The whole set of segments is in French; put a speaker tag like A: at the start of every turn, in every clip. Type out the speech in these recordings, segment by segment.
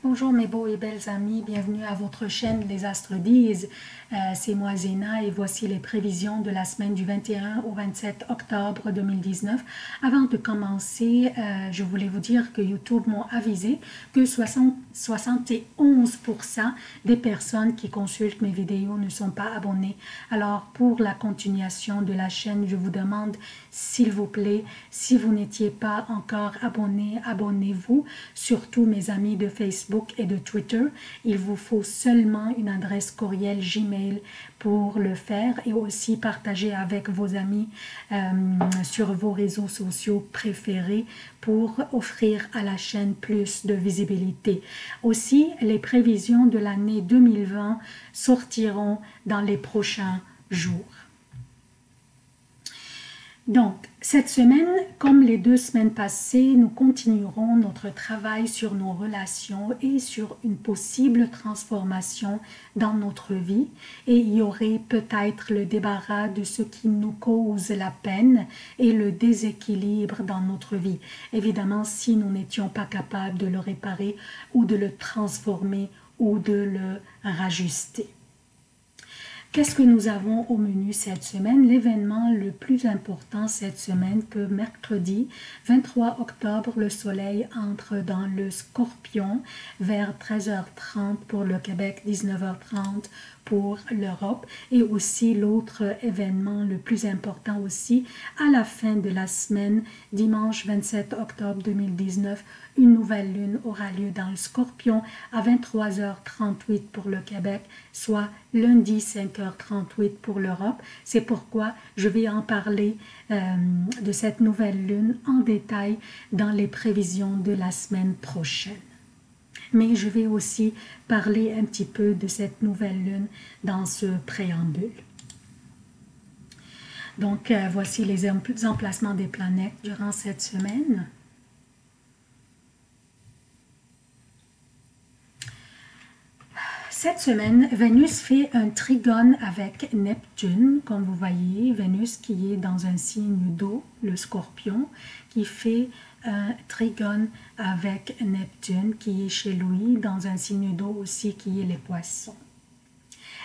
A: Bonjour mes beaux et belles amis, bienvenue à votre chaîne Les Astres disent. C'est moi Zéna et voici les prévisions de la semaine du 21 au 27 octobre 2019. Avant de commencer, je voulais vous dire que YouTube m'a avisé que 71% des personnes qui consultent mes vidéos ne sont pas abonnées. Alors pour la continuation de la chaîne, je vous demande s'il vous plaît, si vous n'étiez pas encore abonné, abonnez-vous, surtout mes amis de Facebook et de Twitter. Il vous faut seulement une adresse courriel Gmail pour le faire et aussi partager avec vos amis sur vos réseaux sociaux préférés pour offrir à la chaîne plus de visibilité. Aussi, les prévisions de l'année 2020 sortiront dans les prochains jours. Donc, cette semaine, comme les 2 semaines passées, nous continuerons notre travail sur nos relations et sur une possible transformation dans notre vie. Et il y aurait peut-être le débarras de ce qui nous cause la peine et le déséquilibre dans notre vie. Évidemment, si nous n'étions pas capables de le réparer ou de le transformer ou de le rajuster. Qu'est-ce que nous avons au menu cette semaine? L'événement le plus important cette semaine, que mercredi 23 octobre, le soleil entre dans le Scorpion vers 13h30 pour le Québec, 19h30 pour l'Europe. Et aussi l'autre événement le plus important aussi, à la fin de la semaine, dimanche 27 octobre 2019, une nouvelle lune aura lieu dans le Scorpion à 23h38 pour le Québec, soit lundi 5h38 pour l'Europe. C'est pourquoi je vais en parler de cette nouvelle lune en détail dans les prévisions de la semaine prochaine. Mais je vais aussi parler un petit peu de cette nouvelle lune dans ce préambule. Donc, voici les emplacements des planètes durant cette semaine. Cette semaine, Vénus fait un trigone avec Neptune, comme vous voyez, Vénus qui est dans un signe d'eau, le Scorpion, qui fait un trigone avec Neptune qui est chez lui dans un signe d'eau aussi qui est les Poissons.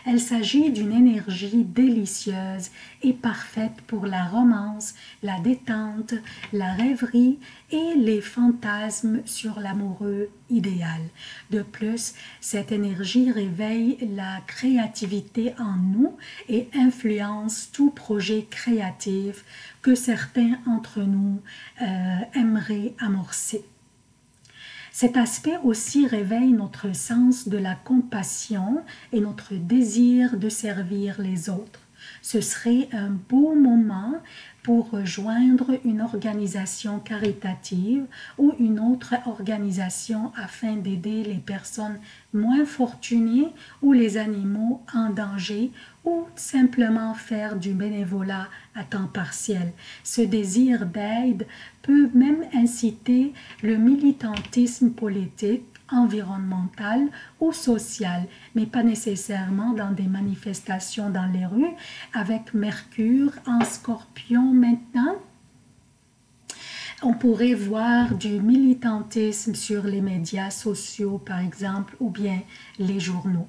A: Il s'agit d'une énergie délicieuse et parfaite pour la romance, la détente, la rêverie et les fantasmes sur l'amoureux idéal. De plus, cette énergie réveille la créativité en nous et influence tout projet créatif que certains d'entre nous aimeraient amorcer. Cet aspect aussi réveille notre sens de la compassion et notre désir de servir les autres. Ce serait un beau moment pour rejoindre une organisation caritative ou une autre organisation afin d'aider les personnes moins fortunées ou les animaux en danger ou simplement faire du bénévolat à temps partiel. Ce désir d'aide peut même inciter le militantisme politique, environnemental ou social, mais pas nécessairement dans des manifestations dans les rues. Avec Mercure en Scorpion maintenant, on pourrait voir du militantisme sur les médias sociaux par exemple ou bien les journaux.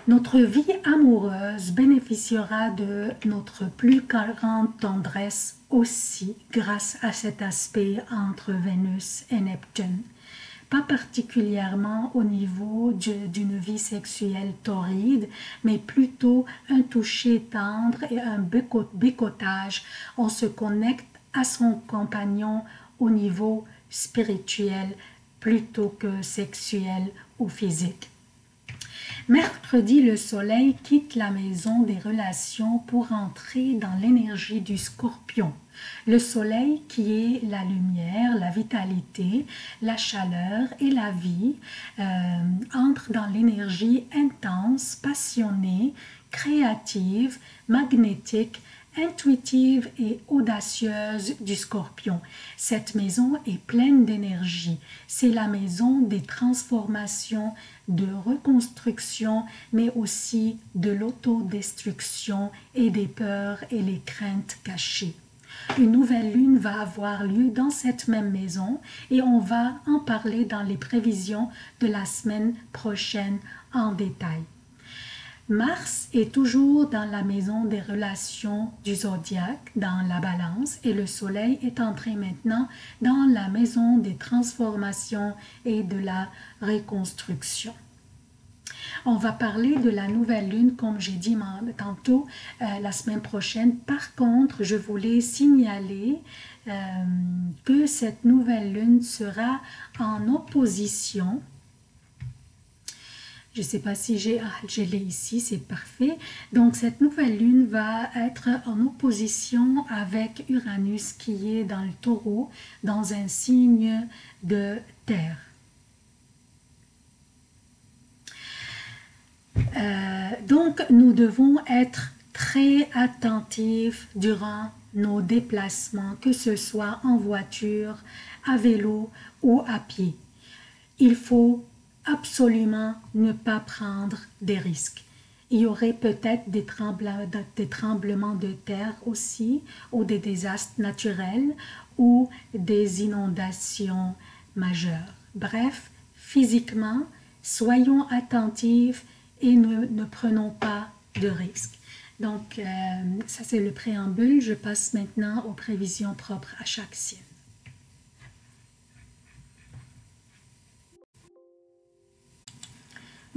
A: Notre vie amoureuse bénéficiera de notre plus grande tendresse aussi grâce à cet aspect entre Vénus et Neptune. Pas particulièrement au niveau d'une vie sexuelle torride, mais plutôt un toucher tendre et un bécotage. On se connecte à son compagnon au niveau spirituel plutôt que sexuel ou physique. Mercredi, le soleil quitte la maison des relations pour entrer dans l'énergie du Scorpion. Le soleil qui est la lumière, la vitalité, la chaleur et la vie entre dans l'énergie intense, passionnée, créative, magnétique, intuitive et audacieuse du Scorpion. Cette maison est pleine d'énergie. C'est la maison des transformations, de reconstruction, mais aussi de l'autodestruction et des peurs et les craintes cachées. Une nouvelle lune va avoir lieu dans cette même maison et on va en parler dans les prévisions de la semaine prochaine en détail. Mars est toujours dans la maison des relations du zodiaque, dans la balance, et le soleil est entré maintenant dans la maison des transformations et de la reconstruction. On va parler de la nouvelle lune, comme j'ai dit tantôt, la semaine prochaine. Par contre, je voulais signaler que cette nouvelle lune sera en opposition. Je ne sais pas si je l'ai ici, c'est parfait. Donc, cette nouvelle lune va être en opposition avec Uranus qui est dans le taureau, dans un signe de terre. Donc, nous devons être très attentifs durant nos déplacements, que ce soit en voiture, à vélo ou à pied. Il faut absolument ne pas prendre des risques. Il y aurait peut-être des tremblements de terre aussi, ou des désastres naturels, ou des inondations majeures. Bref, physiquement, soyons attentifs et ne prenons pas de risques. Donc, ça c'est le préambule. Je passe maintenant aux prévisions propres à chaque signe.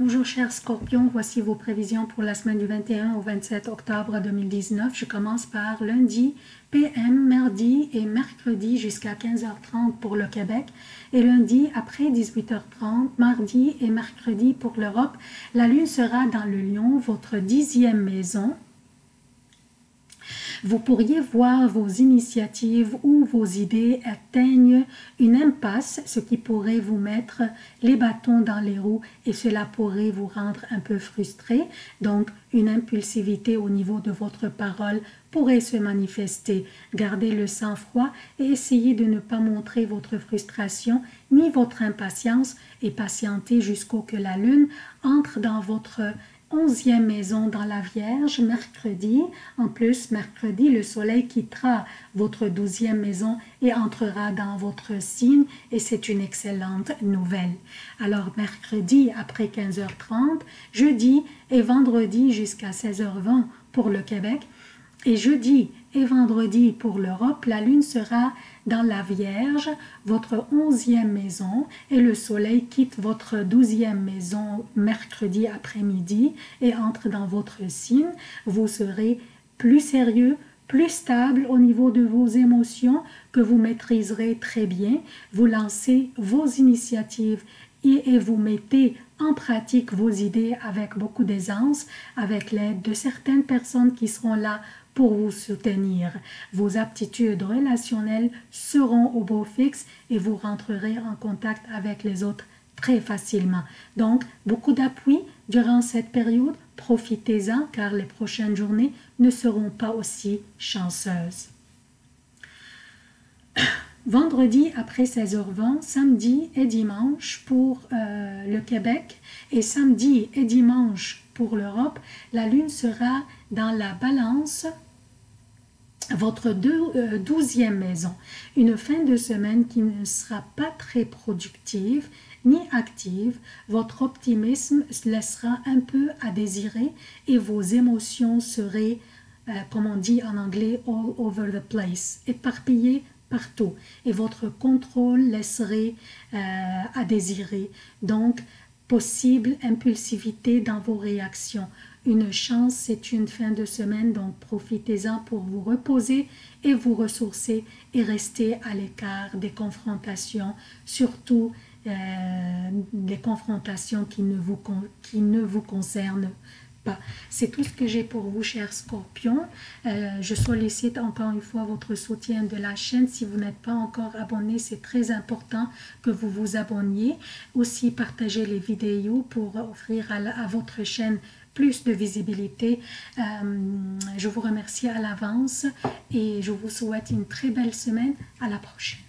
A: Bonjour chers scorpions, voici vos prévisions pour la semaine du 21 au 27 octobre 2019. Je commence par lundi, PM, mardi et mercredi jusqu'à 15h30 pour le Québec et lundi après 18h30, mardi et mercredi pour l'Europe. La lune sera dans le Lion, votre 10e maison. Vous pourriez voir vos initiatives ou vos idées atteignent une impasse, ce qui pourrait vous mettre les bâtons dans les roues et cela pourrait vous rendre un peu frustré. Donc, une impulsivité au niveau de votre parole pourrait se manifester. Gardez le sang-froid et essayez de ne pas montrer votre frustration ni votre impatience et patientez jusqu'au que la lune entre dans votre 11e maison dans la Vierge, mercredi. En plus, mercredi, le soleil quittera votre 12e maison et entrera dans votre signe et c'est une excellente nouvelle. Alors, mercredi après 15h30, jeudi et vendredi jusqu'à 16h20 pour le Québec et jeudi et vendredi pour l'Europe, la lune sera dans la Vierge, votre 11e maison, et le soleil quitte votre 12e maison mercredi après-midi et entre dans votre signe. Vous serez plus sérieux, plus stable au niveau de vos émotions que vous maîtriserez très bien. Vous lancez vos initiatives et vous mettez en pratique vos idées avec beaucoup d'aisance, avec l'aide de certaines personnes qui seront là pour vous soutenir. Vos aptitudes relationnelles seront au beau fixe et vous rentrerez en contact avec les autres très facilement. Donc, beaucoup d'appui durant cette période. Profitez-en car les prochaines journées ne seront pas aussi chanceuses. Vendredi après 16h20, samedi et dimanche pour le Québec et samedi et dimanche pour l'Europe, la lune sera dans la balance, votre 12e maison. Une fin de semaine qui ne sera pas très productive ni active. Votre optimisme laissera un peu à désirer et vos émotions seraient, comme on dit en anglais, all over the place, éparpillées partout. Et votre contrôle laisserait à désirer. Donc, possible impulsivité dans vos réactions. Une chance, c'est une fin de semaine, donc profitez-en pour vous reposer et vous ressourcer et rester à l'écart des confrontations, surtout les confrontations qui ne vous concernent pas. C'est tout ce que j'ai pour vous, chers scorpions. Je sollicite encore une fois votre soutien de la chaîne. Si vous n'êtes pas encore abonné, c'est très important que vous vous abonniez. Aussi, partagez les vidéos pour offrir à votre chaîne plus de visibilité. Je vous remercie à l'avance et je vous souhaite une très belle semaine. À la prochaine.